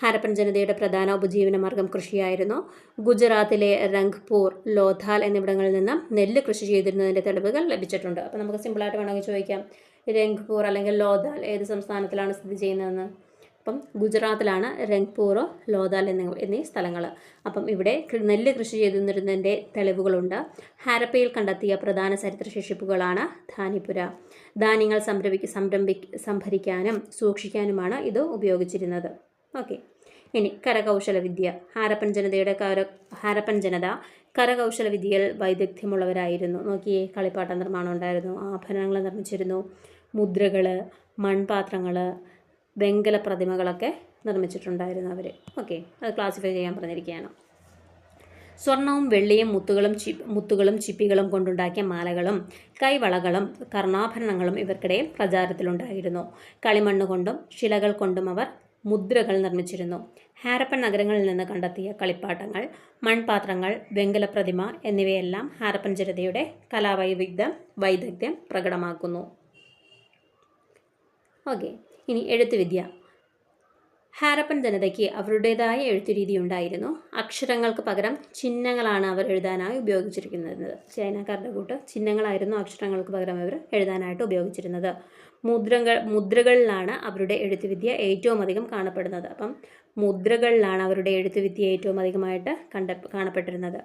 ഹാരപ്പൻ ജനതയുടെ പ്രധാന ഉപജീവന മാർഗം കൃഷിയായിരുന്നു. ഗുജറാത്തിലെ രംഗ്പൂർ, ലോഥാൽ എന്നിവിടങ്ങളിൽ നിന്ന് നെല്ല് കൃഷി ചെയ്തിരുന്നതിൻ്റെ തെളിവുകൾ ലഭിച്ചിട്ടുണ്ട്. അപ്പോൾ നമുക്ക് സിമ്പിളായിട്ട് വേണമെങ്കിൽ ചോദിക്കാം, രംഗ്പൂർ അല്ലെങ്കിൽ ലോഥാൽ ഏത് സംസ്ഥാനത്തിലാണ് സ്ഥിതി ചെയ്യുന്നതെന്ന്. അപ്പം ഗുജറാത്തിലാണ് രംഗ്പൂർ, ലോഥാൽ എന്നീ സ്ഥലങ്ങൾ. അപ്പം ഇവിടെ നെല്ല് കൃഷി ചെയ്തിരുന്നതിൻ്റെ തെളിവുകളുണ്ട്. ഹാരപ്പയിൽ കണ്ടെത്തിയ പ്രധാന ചരിത്രശേഷിപ്പുകളാണ് ധാന്യപ്പുര. ധാന്യങ്ങൾ സംഭരിക്കാനും സൂക്ഷിക്കാനുമാണ് ഇത് ഉപയോഗിച്ചിരുന്നത്. ഓക്കെ, ഇനി കരകൗശല വിദ്യ. ഹാരപ്പൻ ജനത കരകൗശല വിദ്യയിൽ വൈദഗ്ധ്യമുള്ളവരായിരുന്നു. നോക്കിയേ, കളിപ്പാട്ട നിർമ്മാണം ഉണ്ടായിരുന്നു, ആഭരണങ്ങൾ നിർമ്മിച്ചിരുന്നു, മുദ്രകൾ, മൺപാത്രങ്ങൾ, വെങ്കല പ്രതിമകളൊക്കെ നിർമ്മിച്ചിട്ടുണ്ടായിരുന്നു അവർ. ഓക്കെ, അത് ക്ലാസിഫൈ ചെയ്യാൻ പറഞ്ഞിരിക്കുകയാണ്. സ്വർണവും വെള്ളിയും മുത്തുകളും ചിപ്പികളും കൊണ്ടുണ്ടാക്കിയ മാലകളും കൈവളകളും കർണാഭരണങ്ങളും ഇവർക്കിടയിൽ പ്രചാരത്തിലുണ്ടായിരുന്നു. കളിമണ്ണ് കൊണ്ടും ശിലകൾ കൊണ്ടും അവർ മുദ്രകൾ നിർമ്മിച്ചിരുന്നു. ഹാരപ്പൻ നഗരങ്ങളിൽ നിന്ന് കണ്ടെത്തിയ കളിപ്പാട്ടങ്ങൾ, മൺപാത്രങ്ങൾ, വെങ്കല പ്രതിമ എന്നിവയെല്ലാം ഹാരപ്പൻ ജനതയുടെ വൈദഗ്ധ്യം പ്രകടമാക്കുന്നു. ഓക്കെ, ഇനി എഴുത്തുവിദ്യ. ഹാരപ്പൻ ജനതയ്ക്ക് അവരുടേതായ എഴുത്തുരീതി ഉണ്ടായിരുന്നു. അക്ഷരങ്ങൾക്ക് പകരം ചിഹ്നങ്ങളാണ് അവർ എഴുതാനായി ഉപയോഗിച്ചിരിക്കുന്നത്. ചൈനക്കാരുടെ കൂട്ട് ചിഹ്നങ്ങളായിരുന്നു അക്ഷരങ്ങൾക്ക് പകരം അവർ എഴുതാനായിട്ട് ഉപയോഗിച്ചിരുന്നത്. മുദ്രകളിലാണ് അവരുടെ എഴുത്തുവിദ്യ ഏറ്റവും അധികം കാണപ്പെടുന്നത്. അപ്പം മുദ്രകളിലാണ് അവരുടെ എഴുത്തുവിദ്യ ഏറ്റവും അധികമായിട്ട് കാണപ്പെട്ടിരുന്നത്.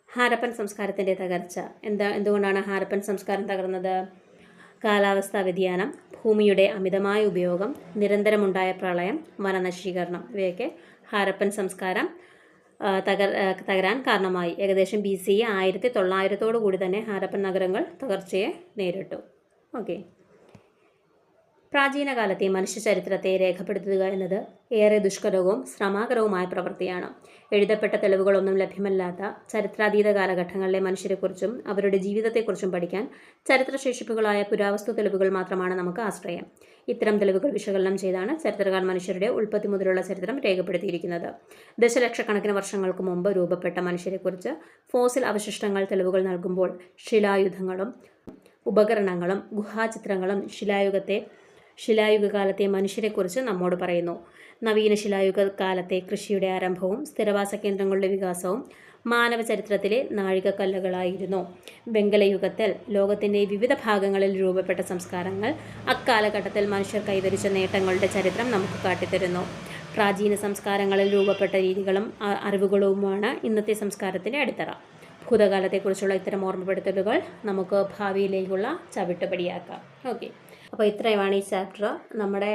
ഹാരപ്പൻ സംസ്കാരത്തിൻ്റെ തകർച്ച. എന്തുകൊണ്ടാണ് ഹാരപ്പൻ സംസ്കാരം തകർന്നത്? കാലാവസ്ഥാ വ്യതിയാനം, ഭൂമിയുടെ അമിതമായ ഉപയോഗം, നിരന്തരമുണ്ടായ പ്രളയം, വനനശീകരണം, ഇവയൊക്കെ ഹാരപ്പൻ സംസ്കാരം തകരാൻ കാരണമായി. ഏകദേശം BCE 1900 കൂടി തന്നെ ഹാരപ്പൻ നഗരങ്ങൾ തകർച്ചയെ നേരിട്ടു. ഓക്കെ, പ്രാചീന കാലത്തെ മനുഷ്യ ചരിത്രത്തെ രേഖപ്പെടുത്തുക എന്നത് ഏറെ ദുഷ്കരവും ശ്രമാകരവുമായ പ്രവൃത്തിയാണ്. എഴുതപ്പെട്ട തെളിവുകളൊന്നും ലഭ്യമല്ലാത്ത ചരിത്രാതീത കാലഘട്ടങ്ങളിലെ മനുഷ്യരെക്കുറിച്ചും അവരുടെ ജീവിതത്തെക്കുറിച്ചും പഠിക്കാൻ ചരിത്രശേഷിപ്പുകളായ പുരാവസ്തു തെളിവുകൾ മാത്രമാണ് നമുക്ക് ആശ്രയം. ഇത്തരം തെളിവുകൾ വിശകലനം ചെയ്താണ് ചരിത്രകാർ മനുഷ്യരുടെ ഉൽപ്പത്തി മുതലുള്ള ചരിത്രം രേഖപ്പെടുത്തിയിരിക്കുന്നത്. ദശലക്ഷക്കണക്കിന് വർഷങ്ങൾക്ക് മുമ്പ് രൂപപ്പെട്ട മനുഷ്യരെക്കുറിച്ച് ഫോസിൽ അവശിഷ്ടങ്ങൾ തെളിവുകൾ നൽകുമ്പോൾ ശിലായുധങ്ങളും ഉപകരണങ്ങളും ഗുഹാചിത്രങ്ങളും ശിലായുഗകാലത്തെ മനുഷ്യരെക്കുറിച്ച് നമ്മോട് പറയുന്നു. നവീന ശിലായുഗകാലത്തെ കൃഷിയുടെ ആരംഭവും സ്ഥിരവാസ കേന്ദ്രങ്ങളുടെ വികാസവും മാനവ ചരിത്രത്തിലെ നാഴികക്കല്ലുകളായിരുന്നു. വെങ്കലയുഗത്തിൽ ലോകത്തിൻ്റെ വിവിധ ഭാഗങ്ങളിൽ രൂപപ്പെട്ട സംസ്കാരങ്ങൾ അക്കാലഘട്ടത്തിൽ മനുഷ്യർ കൈവരിച്ച നേട്ടങ്ങളുടെ ചരിത്രം നമുക്ക് കാട്ടിത്തരുന്നു. പ്രാചീന സംസ്കാരങ്ങളിൽ രൂപപ്പെട്ട രീതികളും അറിവുകളുമാണ് ഇന്നത്തെ സംസ്കാരത്തിൻ്റെ അടിത്തറ. ഭൂതകാലത്തെക്കുറിച്ചുള്ള ഇത്തരം ഓർമ്മപ്പെടുത്തലുകൾ നമുക്ക് ഭാവിയിലേക്കുള്ള ചവിട്ടുപടിയാക്കാം. ഓക്കെ, അപ്പോൾ ഇത്രയുമാണ് ഈ ചാപ്റ്റർ. നമ്മുടെ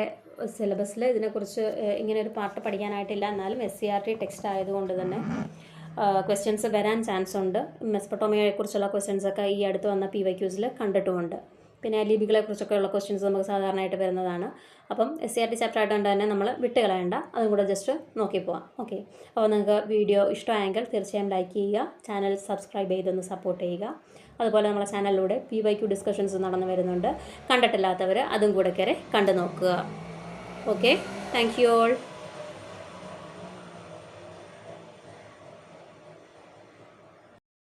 സിലബസിൽ ഇതിനെക്കുറിച്ച് ഇങ്ങനെ ഒരു പാർട്ട് പഠിക്കാനായിട്ടില്ല. എന്നാലും SCERT ടെക്സ്റ്റ് ആയതുകൊണ്ട് തന്നെ ക്വസ്റ്റ്യൻസ് വരാൻ ചാൻസ് ഉണ്ട്. മെസ്പൊട്ടോമിയയെക്കുറിച്ചുള്ള ക്വസ്റ്റ്യൻസൊക്കെ ഈ അടുത്ത് വന്ന PYQs കണ്ടിട്ടുമുണ്ട്. പിന്നെ ലിപികളെക്കുറിച്ചൊക്കെ ഉള്ള ക്വസ്റ്റ്യൻസ് നമുക്ക് സാധാരണയായിട്ട് വരുന്നതാണ്. അപ്പം SCERT ചാപ്റ്റർ ആയതുകൊണ്ട് തന്നെ നമ്മൾ വിട്ടുകളയണ്ട, അതും കൂടെ ജസ്റ്റ് നോക്കി പോവാം. ഓക്കെ, അപ്പോൾ നിങ്ങൾക്ക് വീഡിയോ ഇഷ്ടമായെങ്കിൽ തീർച്ചയായും ലൈക്ക് ചെയ്യുക, ചാനൽ സബ്സ്ക്രൈബ് ചെയ്തൊന്ന് സപ്പോർട്ട് ചെയ്യുക. അതുപോലെ നമ്മുടെ ചാനലിലൂടെ PYQ ഡിസ്കഷൻസ് നടന്നു വരുന്നുണ്ട്. കണ്ടിട്ടില്ലാത്തവർ അതും കൂടെ കയറി കണ്ടു നോക്കുക. Okay, thank you all.